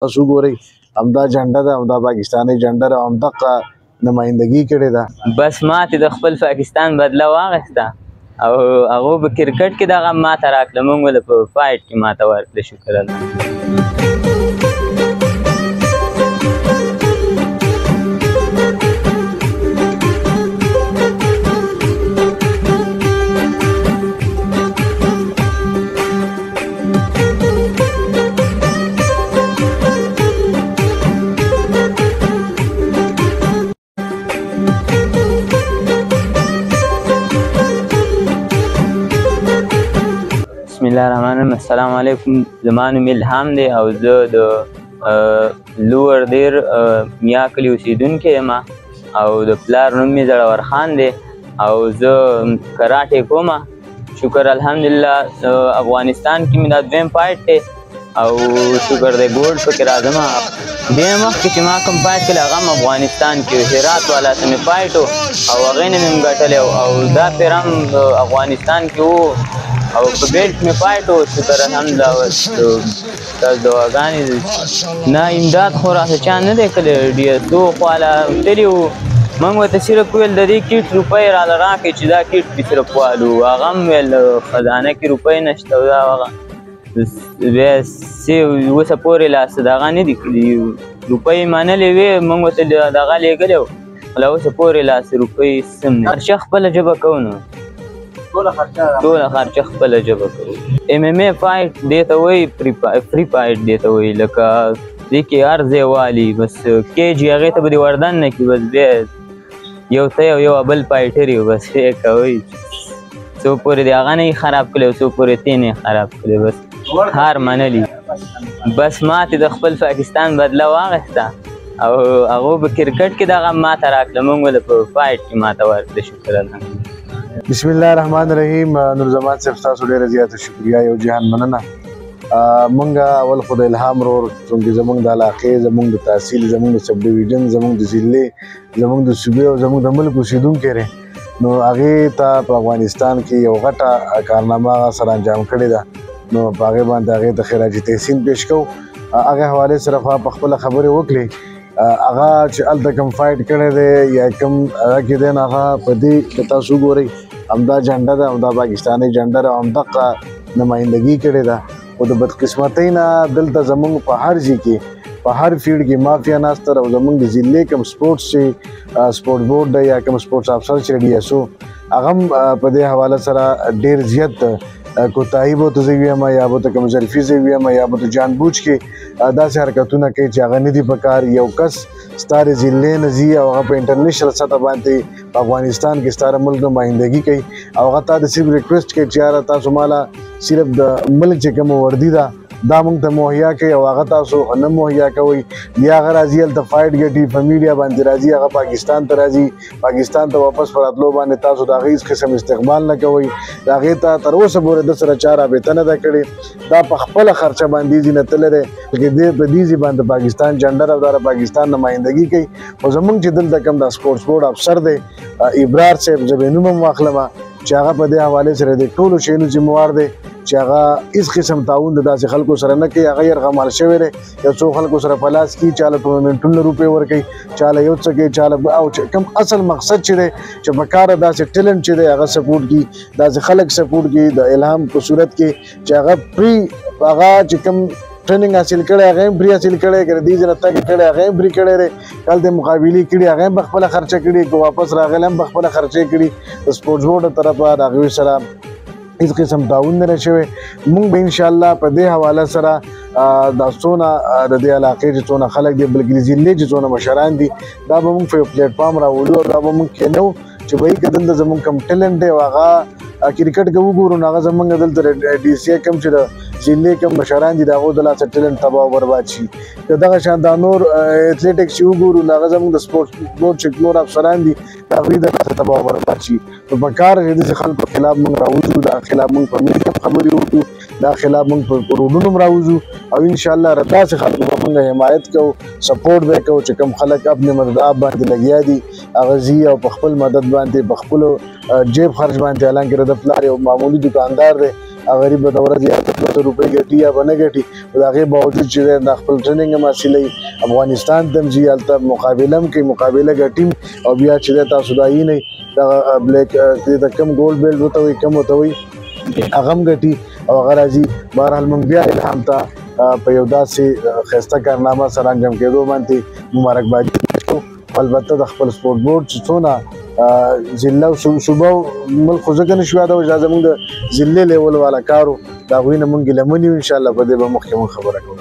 تاسو ګورئ همدا جنډه ده، همدا پاکستاني جنډه ده، همدغه نمایندګي کړې ده. بس ماتې د خپل پاکستان بدله واخیسته او هغو په کرکټ کې دغه ماته راکړه، موږ ولې په فایټ کې ماته ورکړه. شکر الله. بسم الله الرحمن الرحیم. السلام علیکم. زما نوم الهام دی او زه د لوور دیر میا کلي اوسېدونکی یم او د پلار نوم مې زړور خان دی او زه کراټې کوم. شکر الحمدلله. افغانستان کې مې دا دویم فایټ دی او شکر دی ګولډ پکې راځم. دې مخکې چې ما کوم فایټ کړی هغه هم افغانستان کې هرات والا ته مې فایټ و او هغې نه مې ګټلی او دا پیر هم افغانستان کې و او په بیلټ مې فایټ و. شکر الحمدلله. ستاسو دعاګانې نه امداد خو راته چا نه دی کړی. ډي خواله تللي وو، موږ ورته صرف ویل د دې کیټ روپۍ راله راکړئ چې دا کیټ پې صرف والو. هغه هم ویل خزانه کې روپۍ نشته او دا هغه بیا اوسه پورې لاسه دغه نه دي کړي. روپۍ منلې وې، موږ ورته دغه لېږلی و لا اوسه پورې لاسه روپۍ سم نه. خرچه خپله ژبه کوو نو ټوله خرچه خپله ژبه کوو. ایم ایم ای فایټ دې ته وایي، فری فایټ دې ته وایي. لکه دې کې هر ځای والي بس کیج هغې ته به دې وردن نه کړي. بس بیا یو ته یو بل فایټر یو بس یې کوئ. څو پورې دې هغه نه یې خراب کړی او څو پورې تی نه یې خراب کړی. بس هار منلي. بس ماتې د خپل پاکستان بدله واخیسته او هغو په کرکټ کې دغه ماته راکړه، موږ ولې په فایټ کې ماته ورکړه. شکر الله. بسم الله الرحمن الرحیم. نور زمان صاحب تاسو ډېره زیاته شکریه، یو جهان مننه. مونږ اول خو د الهام ورور څومره زمونږ د علاقې، زمونږ د تحصیل، زمونږ د سب ډیویژن، زمونږ د ضلع، زمونږ د صوبې او زمونږ د ملک اوسېدونکی دی. نو هغې ته په افغانستان کې یو غټه کارنامه سره انجام کړې ده. نو په هغې باندې هغې ته خراج تحسین پیش کوو. هغې حوالې سره خو په خپله خبرې وکړې. هغه چې هلته کوم فایټ کړی دی یا کوم هغه کې دی نو هغه په دې که تاسو وګورئ همدا جنډه ده، همدا پاکستاني جنډه ده، همدغه نمایندګي کړې ده. خو د بدقسمتۍ نه دلته زمونږ په هر ځای کې په هر فیلډ کې مافیا ناسته او زمونږ د ضلع کوم سپورټس چې سپورټ بورډ دی یا کوم سپورټس افسر چې ډي اس او هغه هم په دې حواله سره ډېر زیات کوتاهي به ورته زه ویم یا به ورته کوم ظرفي زه ویم یا به ورته جان بوجھ کې داسې حرکتونه کوي چې هغه نه دي په کار. یو کس ستا د ضلع نه ځي او هغه په انټرنیشنل سطح باندې په افغانستان کې ستا د ملک نمایندګي کوي او هغه تا د صرف ریکویسټ کوي چې یاره تاسو ماله صرف د ملک چې کومه وردي ده دا موږ ته مهیا کوي او هغه تاسو نه مهیا کوئ. بیا هغه راځي هلته فایټ ګټي، په میډیا باندې راځي، هغه پاکستان ته راځي، پاکستان ته واپس په راتلو باندې تاسو د هغې هېڅ قسم استقبال نه کوئ. د هغې ته تر اوسه پورې ده سره چا رابطه نه ده کړې. دا په خپله خرچه باندې ځي نه تللی دی بلکې دې په دې ځای باندې پاکستان جنډر او دا د پاکستان نمایندګي کوي. خو زمونږ چې دلته کوم دا سپورټس بورډ افسر دی ابرار صاحب، زه به نوم هم واخلمه، چې هغه په دې حوالې سره د ټولو شیانو ذموار دی چې هغه هېڅ قسم تعاون د داسې خلکو سره نه کوي. هغه یرغمال شوی دی، یو څو خلکو سره په لاس کي، چاله ټورنمنټونه روپۍ ورکوي، چاله یو څه کوي، چاله او کوم اصل مقصد چې دی چې په کاره داسې ټیلنټ چې دی هغه سپورټ کړي، داسې خلک سپورټ کړي د الهام په صورت کې چې هغه پري هغه چې کوم ټریننګ حاصل کړی هغه هم پرې حاصل کړی، که د دې ځای نه تګ کړی هغه هم پرې کړی دی، کله د مقابلې کړي هغه هم په خپله خرچه کړي، که واپس راغلی هم په خپله خرچې کړي. د سپورټس بورډ له طرفه د هغوی سره هېڅ قسم تعاون نه شوی. مونږ به انشاءالله په دې حواله سره دا څونه د دې علاقې چې څونه خلک دي بلکې د ضلع چې څونه مشران دي دا به مونږ په یو پلیټ فارم راولو او دا به مونږ کینو چې بهی که دلته زمونږ کوم ټیلنټ دی او هغه کرکټ که وګورو نو هغه زمونږ دلته ډي سی کوم چې د ضلع کوم مشران دي د هغو د لاسه ټیلنټ تباه او برباد شي. که دغه شان دا نور ایتلیټکس چې وګورو نو هغه زمونږ د سپورټس بورډ چې نور افسران دي د هغوی د لاسه تباه او برباد شي. نو په کار چې داسې خلکو خلاف مونږ راوځو، دا خلاف مونږ په میډیا خبرې وکړو، دا خلاف مونږ په روډونو هم راوځو او انشاءالله داسې خلکو به مونږ حمایت کوو، سپورټ به کوو چې کوم خلک اپنې مدد آپ باندې لګیا دي هغه ځي او په خپل مدد باندې په خپلو جیب خرچ باندې، حالانکې د پلار یو معمولي دکاندار دی غریب به د ورځې 800 روپۍ ګټي یا به نه ګټي د هغې باوجود چې دی د خپل ټریننګ هم حاصلوي افغانستان ته هم ځي هلته مقابله هم کوي مقابله ګټي او بیا چې دی تاسو دا وینئ دغه بلیک د کم ګولډ بیلټ ورته وایي کم ورته وایي هغه هم ګټي او هغه راځي بهرحال موږ بیا الهام ته په یو داسې ښایسته کارنامه سره انجام کېدو باندې مبارکبادي کوو البته د خپل سپورټ بورډ چې څونه ضلع او صوبه ملک خو ځکه نشو یادولی چې دا زموږ د ضلع لیول والا کار و د هغوی نه موږ ګیله من یو انشاءالله په دې به مخکې موږ خبره کوو